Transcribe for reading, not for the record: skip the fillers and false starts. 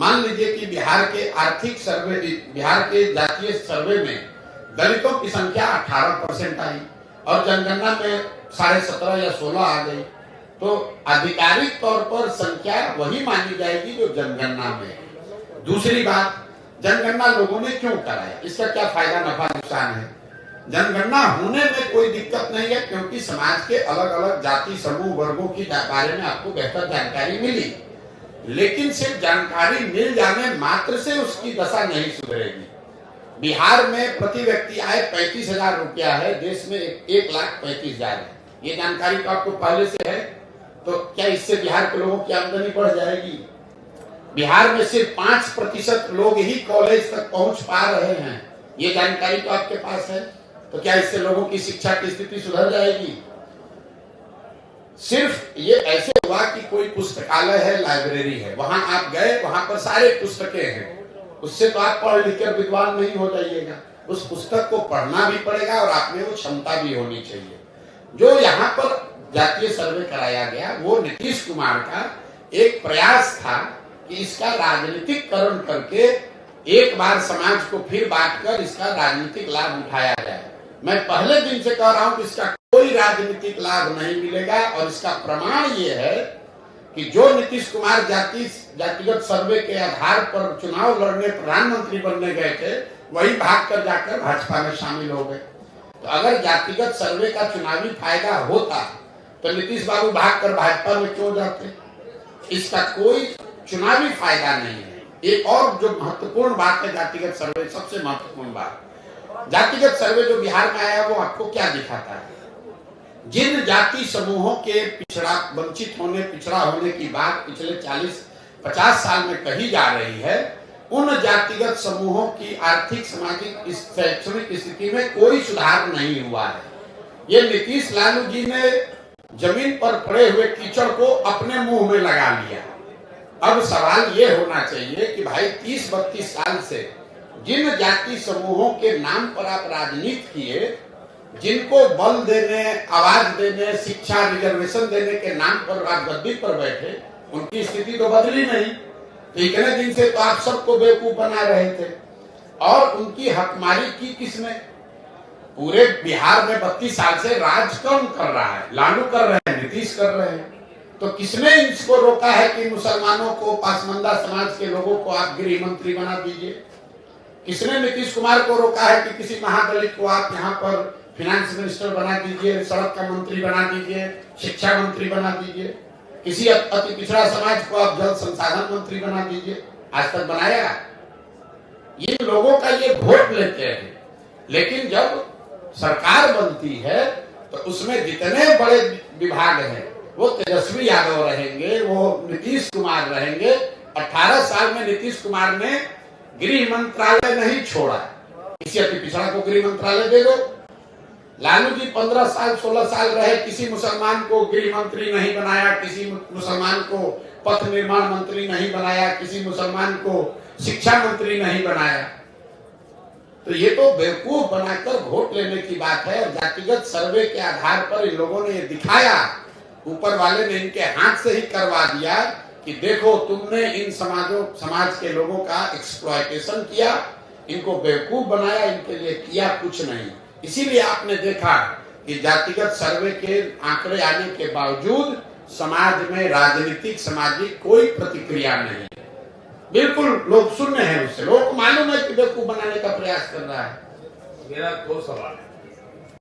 मान लीजिए कि बिहार के आर्थिक सर्वे, बिहार के जातीय सर्वे में दलितों की संख्या 18% आई और जनगणना में 17.5 या 16 आ गई, तो आधिकारिक तौर पर संख्या वही मानी जाएगी जो जनगणना में। दूसरी बात, जनगणना लोगों ने क्यों कराया, इसका क्या फायदा नफा नुकसान है? जनगणना होने में कोई दिक्कत नहीं है, क्योंकि समाज के अलग अलग जाति समूह वर्गों की बारे में आपको बेहतर जानकारी मिली, लेकिन सिर्फ जानकारी मिल जाने मात्र से उसकी दशा नहीं सुधरेगी। बिहार में प्रति व्यक्ति आय 35,000 रुपया है, देश में 1,35,000 है। ये जानकारी तो आपको पहले से है, तो क्या इससे बिहार के लोगों की आमदनी बढ़ जाएगी? बिहार में सिर्फ 5% लोग ही कॉलेज तक पहुंच पा रहे हैं, ये जानकारी तो आपके पास है, तो क्या इससे लोगों की शिक्षा की स्थिति सुधर जाएगी? सिर्फ ये ऐसे हुआ कि कोई पुस्तकालय है, लाइब्रेरी है, वहां आप गए, वहां पर सारे पुस्तकें हैं, उससे तो आप पढ़ लिख कर विद्वान नहीं हो जाइएगा। उस पुस्तक को पढ़ना भी पड़ेगा और आप में वो क्षमता भी होनी चाहिए। जो यहाँ पर जातीय सर्वे कराया गया वो नीतीश कुमार का एक प्रयास था कि इसका राजनीतिकरण करके एक बार समाज को फिर बांटकर इसका राजनीतिक लाभ उठाया जाए। मैं पहले दिन से कह रहा हूं कि इसका कोई राजनीतिक लाभ नहीं मिलेगा, और इसका प्रमाण ये है कि जो नीतीश कुमार जातिगत सर्वे के आधार पर चुनाव लड़ने, प्रधानमंत्री बनने गए थे, वही भागकर जाकर भाजपा में शामिल हो गए। तो अगर जातिगत सर्वे का चुनावी फायदा होता तो नीतीश बाबू भागकर भाजपा में क्यों जाते? इसका कोई चुनावी फायदा नहीं है। एक और जो महत्वपूर्ण बात है जातिगत सर्वे, सबसे महत्वपूर्ण बात, जातिगत सर्वे जो बिहार में आया वो आपको क्या दिखाता है? जिन जाति समूहों के वंचित होने, पिछड़ा होने की बात पिछले 40-50 साल में कही जा रही है, उन जातिगत समूहों की आर्थिक, सामाजिक, शैक्षणिक स्थिति में कोई सुधार नहीं हुआ है। ये नीतीश लालू जी ने जमीन पर पड़े हुए कीचड़ को अपने मुंह में लगा लिया। अब सवाल ये होना चाहिए कि भाई 30-32 साल से जिन जाति समूहों के नाम पर आप राजनीति किए, जिनको बल देने, आवाज देने, शिक्षा, रिजर्वेशन देने के नाम पर आप गद्दी पर बैठे, उनकी स्थिति तो बदली नहीं। तो इतने दिन से तो आप सबको बेवकूफ बना रहे थे, और उनकी हकमारी की किसने? पूरे बिहार में 32 साल से राज कौन कर रहा है? लालू कर रहे हैं, नीतीश कर रहे हैं। तो किसने इसको रोका है कि मुसलमानों को, पासमंदा समाज के लोगों को आप गृह मंत्री बना दीजिए? किसने नीतीश कुमार को रोका है कि किसी महादलित को आप यहाँ पर फिनेंस मिनिस्टर बना दीजिए, सड़क का मंत्री बना दीजिए, शिक्षा मंत्री बना दीजिए, किसी अति पिछड़ा समाज को आप जल संसाधन मंत्री बना दीजिए? आज तक बनाया? ये लोगों का ये वोट लेते हैं, लेकिन जब सरकार बनती है तो उसमें जितने बड़े विभाग हैं वो तेजस्वी यादव रहेंगे, वो नीतीश कुमार रहेंगे। 18 साल में नीतीश कुमार ने गृह मंत्रालय नहीं छोड़ा, किसी अति पिछड़ा को गृह मंत्रालय दे दो। लालू जी 15 साल 16 साल रहे, किसी मुसलमान को गृह मंत्री नहीं बनाया, किसी मुसलमान को पथ निर्माण मंत्री नहीं बनाया, किसी मुसलमान को शिक्षा मंत्री नहीं बनाया। तो ये तो बेवकूफ बनाकर वोट लेने की बात है। और जातिगत सर्वे के आधार पर इन लोगों ने ये दिखाया, ऊपर वाले ने इनके हाथ से ही करवा दिया कि देखो तुमने इन समाज के लोगों का एक्सप्लॉयटेशन किया, इनको बेवकूफ बनाया, इनके लिए किया कुछ नहीं। इसीलिए आपने देखा कि जातिगत सर्वे के आंकड़े आने के बावजूद समाज में राजनीतिक, सामाजिक कोई प्रतिक्रिया नहीं। बिल्कुल लोग शून्य है उससे, लोगों को मालूम है कि बेवकूफ बनाने का प्रयास कर रहा है। मेरा 2 सवाल है।